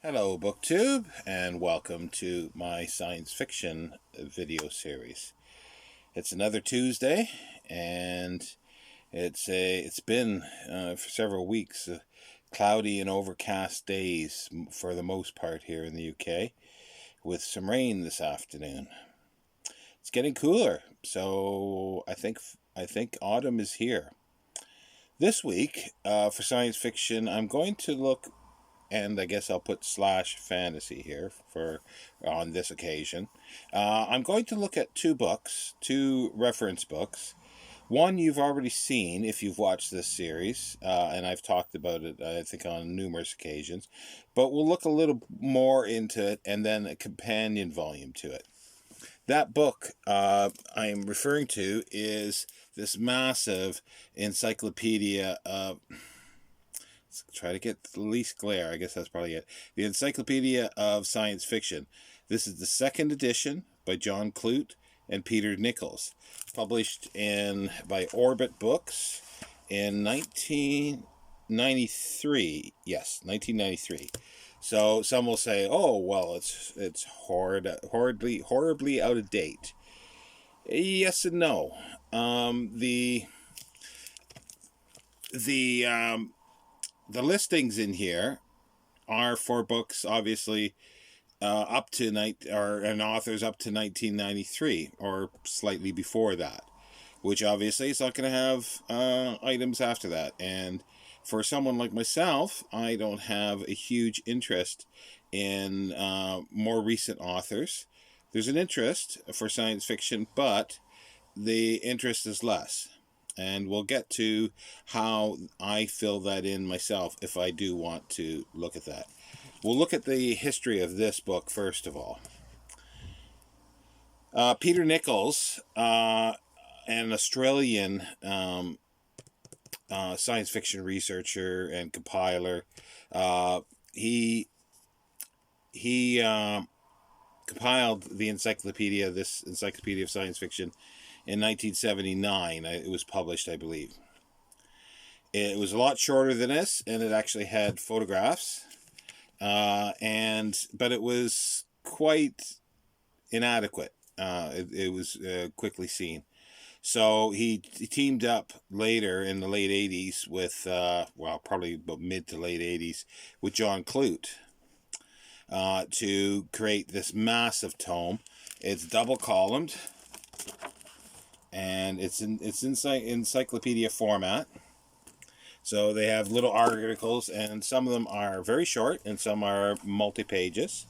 Hello, BookTube, and welcome to my science fiction video series. It's another Tuesday, and it's been for several weeks cloudy and overcast days for the most part here in the UK, with some rain this afternoon. It's getting cooler, so I think autumn is here. This week, for science fiction, I'm going to look, and I guess I'll put slash fantasy here for on this occasion. I'm going to look at two reference books. One you've already seen if you've watched this series, and I've talked about it, I think, on numerous occasions. But we'll look a little more into it, and then a companion volume to it. That book I'm referring to is this massive encyclopedia of. Let's try to get the least glare. I guess that's probably it. The Encyclopedia of Science Fiction. This is the second edition by John Clute and Peter Nichols, published by Orbit Books in 1993. Yes, 1993. So some will say, "Oh, well, it's horribly out of date." Yes and no. The listings in here are for books, obviously, up to and authors up to 1993 or slightly before that, which obviously is not going to have items after that. And for someone like myself, I don't have a huge interest in more recent authors. There's an interest for science fiction, but the interest is less. And we'll get to how I fill that in myself if I do want to look at that. We'll look at the history of this book first of all. Peter Nichols, an Australian science fiction researcher and compiler, he compiled this Encyclopedia of Science Fiction in 1979. It was published, I believe. It was a lot shorter than this, and it actually had photographs, but it was quite inadequate. It was quickly seen. So he teamed up later in the late 80s with, probably about mid to late 80s, with John Clute to create this massive tome. It's double columned, and it's encyclopedia format. So they have little articles, and some of them are very short, and some are multi-pages.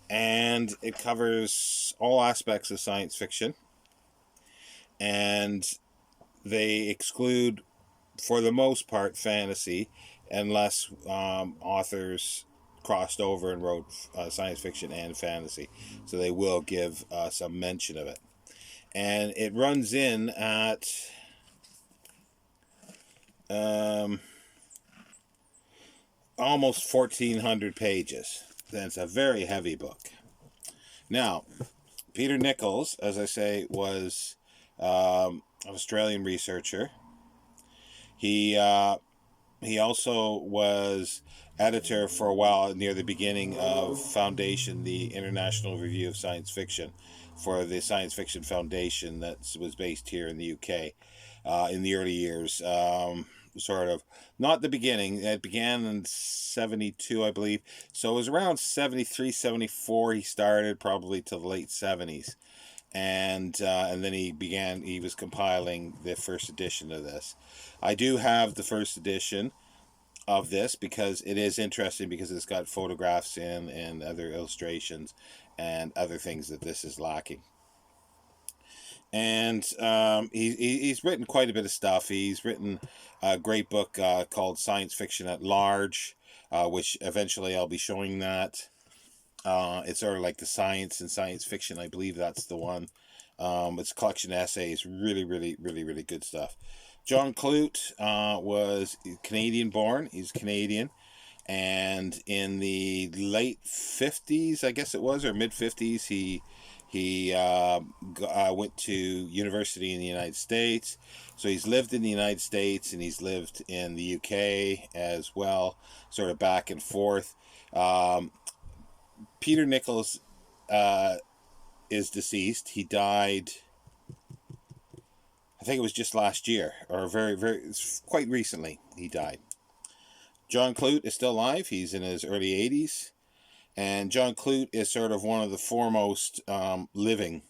And it covers all aspects of science fiction. And they exclude, for the most part, fantasy, unless authors crossed over and wrote science fiction and fantasy. So they will give some mention of it. And it runs in at almost 1,400 pages. That's a very heavy book. Now, Peter Nichols, as I say, was an Australian researcher. He also was editor for a while near the beginning of Foundation, the International Review of Science Fiction, for the Science Fiction Foundation that was based here in the UK in the early years. Sort of, not the beginning. It began in 72, I believe. So it was around 73, 74 he started, probably till the late 70s. And then he was compiling the first edition of this. I do have the first edition of this because it is interesting, because it's got photographs and other illustrations and other things that this is lacking. And he's written quite a bit of stuff. He's written a great book called Science Fiction at Large, which eventually I'll be showing that. It's sort of like the science and science fiction. I believe that's the one. It's a collection of essays. Really, really, really, really good stuff. John Clute was Canadian born. He's Canadian. And in the late 50s, I guess it was, or mid 50s, he went to university in the United States. So he's lived in the United States and he's lived in the UK as well, sort of back and forth. Um, Peter Nichols is deceased. He died, I think it was just last year, or it's quite recently he died. John Clute is still alive. He's in his early 80s. And John Clute is sort of one of the foremost living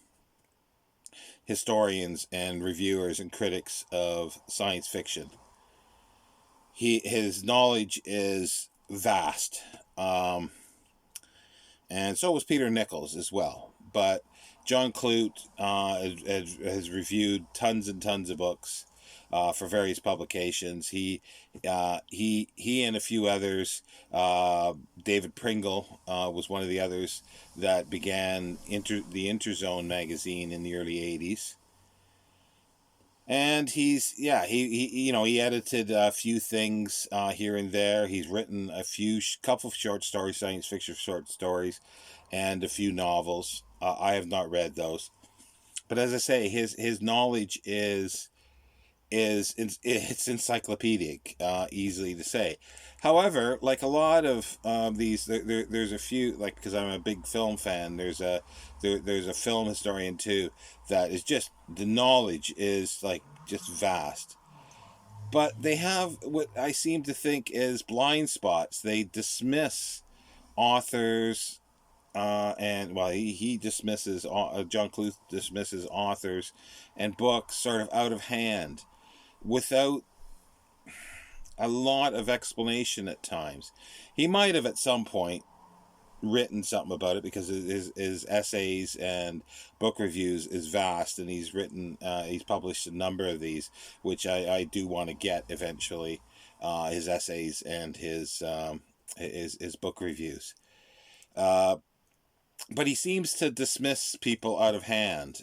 historians and reviewers and critics of science fiction. His knowledge is vast, and so was Peter Nichols as well. But John Clute has reviewed tons and tons of books for various publications. He and a few others. David Pringle was one of the others that began the Interzone magazine in the early '80s. And he edited a few things here and there. He's written couple of short stories, science fiction short stories, and a few novels. I have not read those, but as I say, his knowledge it's encyclopedic, easily to say. However, like a lot of these, there's a few, like, because I'm a big film fan. There's a film historian too that is just, the knowledge is like just vast. But they have what I seem to think is blind spots. They dismiss authors, and well, he dismisses John Clute dismisses authors and books sort of out of hand, without a lot of explanation at times. He might have at some point written something about it, because his essays and book reviews is vast, and he's published a number of these, which I do want to get eventually, his essays and his book reviews. But he seems to dismiss people out of hand,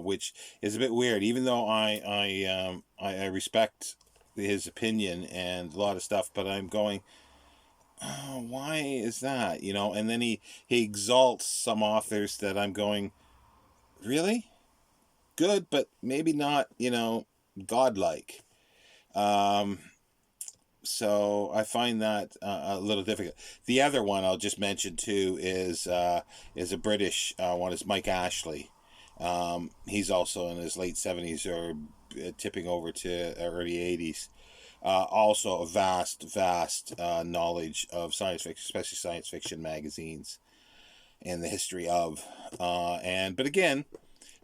which is a bit weird. Even though I respect his opinion and a lot of stuff, but I'm going, oh, why is that? And then he exalts some authors that I'm going, really good, but maybe not, godlike. Um, so I find that a little difficult. The other one I'll just mention too is a British one, is Mike Ashley. He's also in his late 70s, or tipping over to early 80s. Also a vast knowledge of science fiction, especially science fiction magazines and the history of. But again,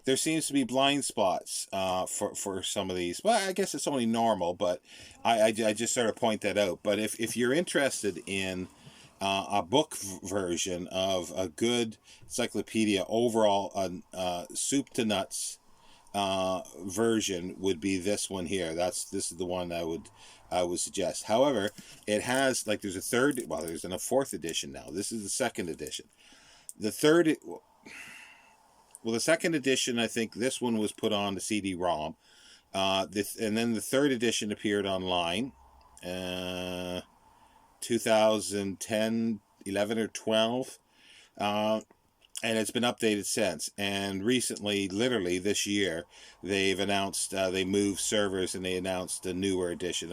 there seems to be blind spots for some of these. Well, I guess it's only normal, but I just sort of point that out. But if you're interested in a book version of a good encyclopedia overall, soup to nuts version would be this one here. This is the one I would suggest. However, it has, like, there's a fourth edition now. This is the second edition. The third. Well, the second edition, I think this one was put on the CD-ROM. And then the third edition appeared online, 2010, 11 or 12. And it's been updated since. And recently, literally this year, they've announced they moved servers, and they announced a newer edition,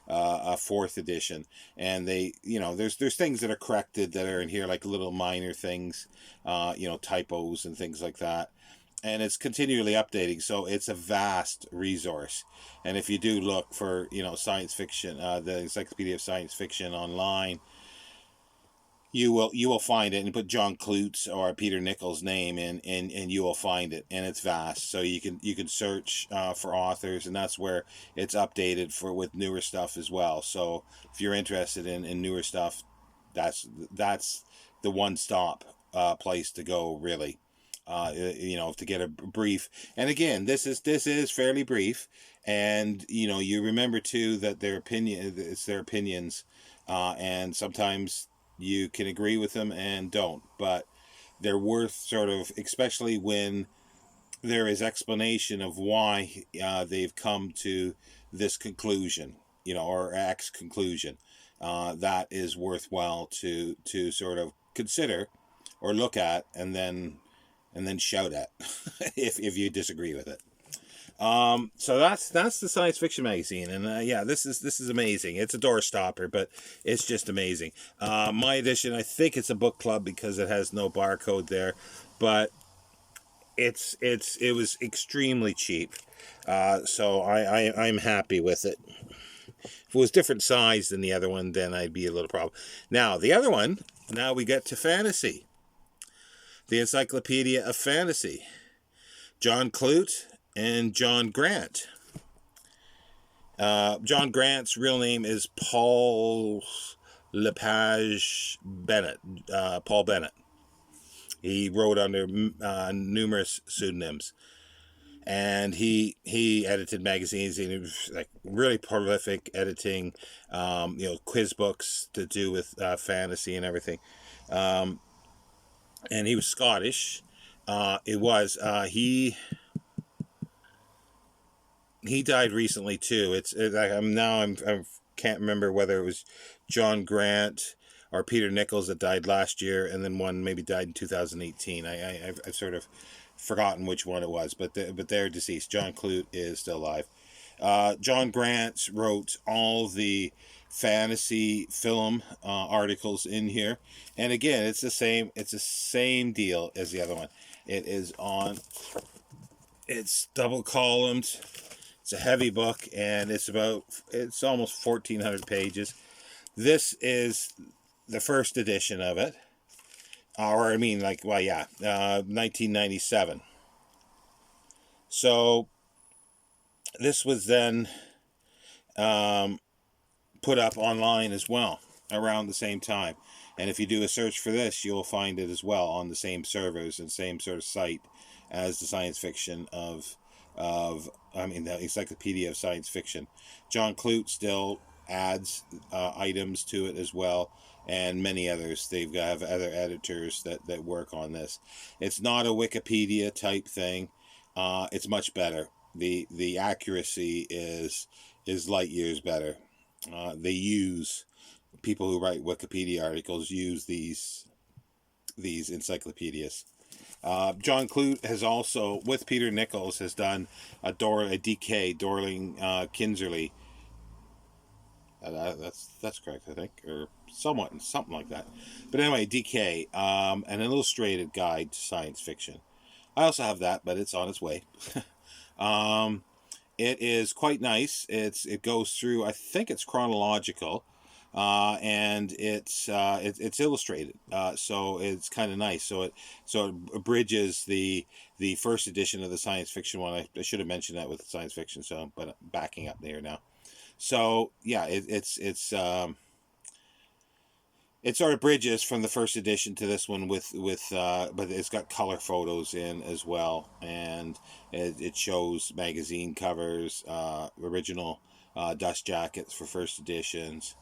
a fourth edition. And they, there's things that are corrected that are in here, like little minor things, typos and things like that. And it's continually updating, so it's a vast resource. And if you do look for, science fiction, the Encyclopedia of Science Fiction online, you will find it, and put John Clute's or Peter Nichols' name in, and you will find it, and it's vast. So you can search for authors, and that's where it's updated with newer stuff as well. So if you're interested in newer stuff, that's the one stop place to go, really. To get a brief. And again, this is fairly brief, and you remember too that it's their opinions, and sometimes you can agree with them and don't, but they're worth sort of, especially when there is explanation of why they've come to this conclusion, or X conclusion. That is worthwhile to sort of consider or look at, and then shout at if you disagree with it. So that's the science fiction magazine, and yeah, this is amazing. It's a door stopper, but it's just amazing. My edition, I think it's a book club because it has no barcode there, but it was extremely cheap. So I'm happy with it. If it was different size than the other one, then I'd be a little problem. Now the other one, now we get to fantasy, the Encyclopedia of Fantasy, John Clute and John Grant. John Grant's real name is Paul Lepage Bennett. Paul Bennett. He wrote under numerous pseudonyms, and he edited magazines. And he was like really prolific editing, quiz books to do with fantasy and everything. And he was Scottish. He died recently too. I can't remember whether it was John Grant or Peter Nichols that died last year, and then one maybe died in 2018. I've sort of forgotten which one it was, but they're deceased. John Clute is still alive. John Grant wrote all the fantasy film articles in here, and again, it's the same. It's the same deal as the other one. It's double columned. It's a heavy book, and it's almost 1,400 pages. This is the first edition of it, 1997. So this was then put up online as well around the same time. And if you do a search for this, you'll find it as well on the same servers and same sort of site as the science fiction the Encyclopedia of Science Fiction. John Clute still adds items to it as well, and many others. They've got other editors that work on this. It's not a Wikipedia type thing. It's much better. The accuracy is light years better. People who write Wikipedia articles use these encyclopedias. John Clute has also, with Peter Nichols, has done a DK, Dorling Kinserly. That's correct, I think, or something like that. But anyway, DK, an illustrated guide to science fiction. I also have that, but it's on its way. It is quite nice. It goes through. I think it's chronological, and it's illustrated. So it's kind of nice. So it bridges the first edition of the science fiction one. I should have mentioned that with science fiction. But I'm backing up there now. So yeah, it sort of bridges from the first edition to this one but it's got color photos in as well, and it shows magazine covers, original dust jackets for first editions.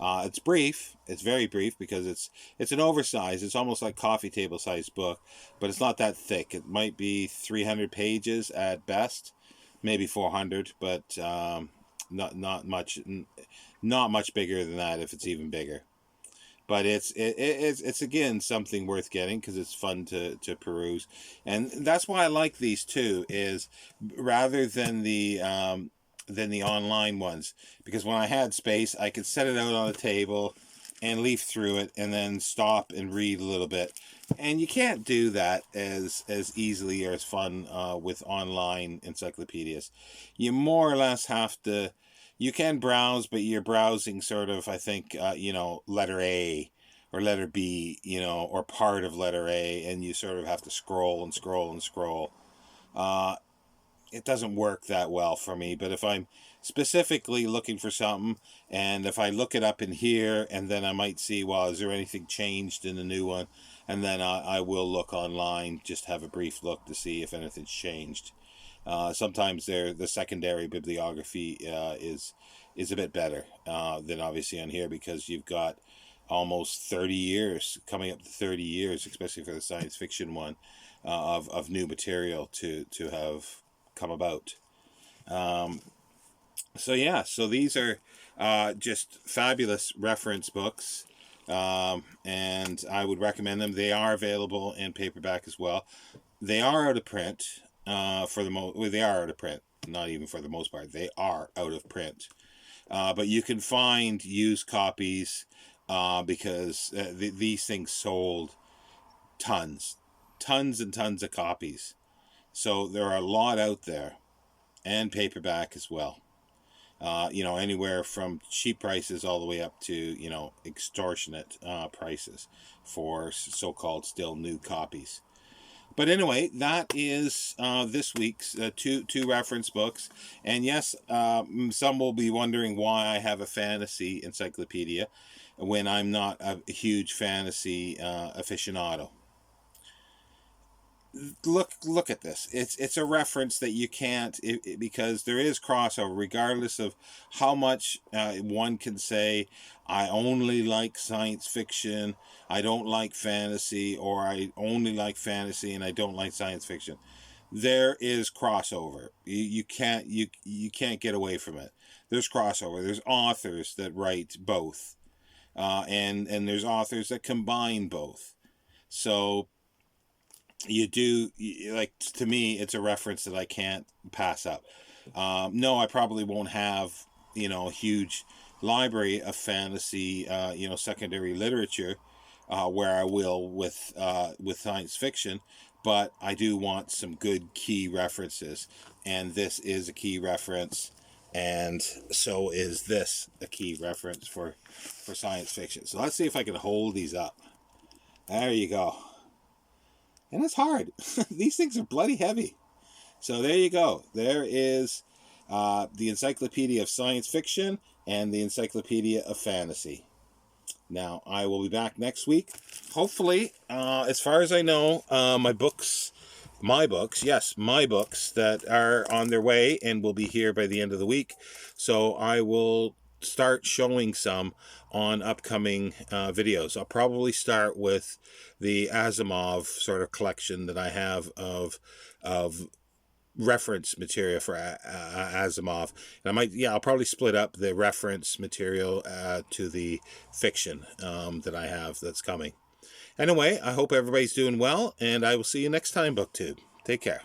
It's brief. It's very brief because it's an oversized. It's almost like coffee table sized book, but it's not that thick. It might be 300 pages at best, maybe 400, but not much bigger than that if it's even bigger. But it's again something worth getting because it's fun to peruse, and that's why I like these too. Is rather than the online ones, because when I had space, I could set it out on a table and leaf through it, and then stop and read a little bit. And you can't do that as easily or as fun with online encyclopedias. You more or less have to. You can browse, but you're browsing sort of, I think, letter A or letter B, or part of letter A, and you sort of have to scroll and scroll and scroll. It doesn't work that well for me, but if I'm specifically looking for something, and if I look it up in here, and then I might see, well, is there anything changed in the new one? And then I will look online, just have a brief look to see if anything's changed. Sometimes the secondary bibliography is a bit better than obviously on here, because you've got almost 30 years, coming up to 30 years, especially for the science fiction one, of new material to have come about. So these are just fabulous reference books, and I would recommend them. They are available in paperback as well. They are out of print. They are out of print. not even for the most part, they are out of print. But you can find used copies because these things sold tons and tons of copies. So there are a lot out there, and paperback as well. Anywhere from cheap prices all the way up to, extortionate prices for so-called still new copies. But anyway, that is this week's two reference books. And yes, some will be wondering why I have a fantasy encyclopedia when I'm not a huge fantasy aficionado. Look at this. It's a reference that you can't because there is crossover regardless of how much one can say I only like science fiction, I don't like fantasy, or I only like fantasy and I don't like science fiction. There is crossover. You can't get away from it. There's crossover. There's authors that write both, and there's authors that combine both. So like, to me, it's a reference that I can't pass up. No, I probably won't have a huge library of fantasy secondary literature where I will with science fiction, but I do want some good key references, and this is a key reference, and so is this a key reference for science fiction. So let's see if I can hold these up. There you go. And it's hard. These things are bloody heavy. So there you go. There is the Encyclopedia of Science Fiction and the Encyclopedia of Fantasy. Now, I will be back next week. Hopefully, as far as I know, my books that are on their way and will be here by the end of the week. So I will start showing some on upcoming videos. I'll probably start with the Asimov sort of collection that I have of reference material for Asimov, and I'll probably split up the reference material to the fiction that I have that's coming. Anyway, I hope everybody's doing well, and I will see you next time, BookTube. Take care.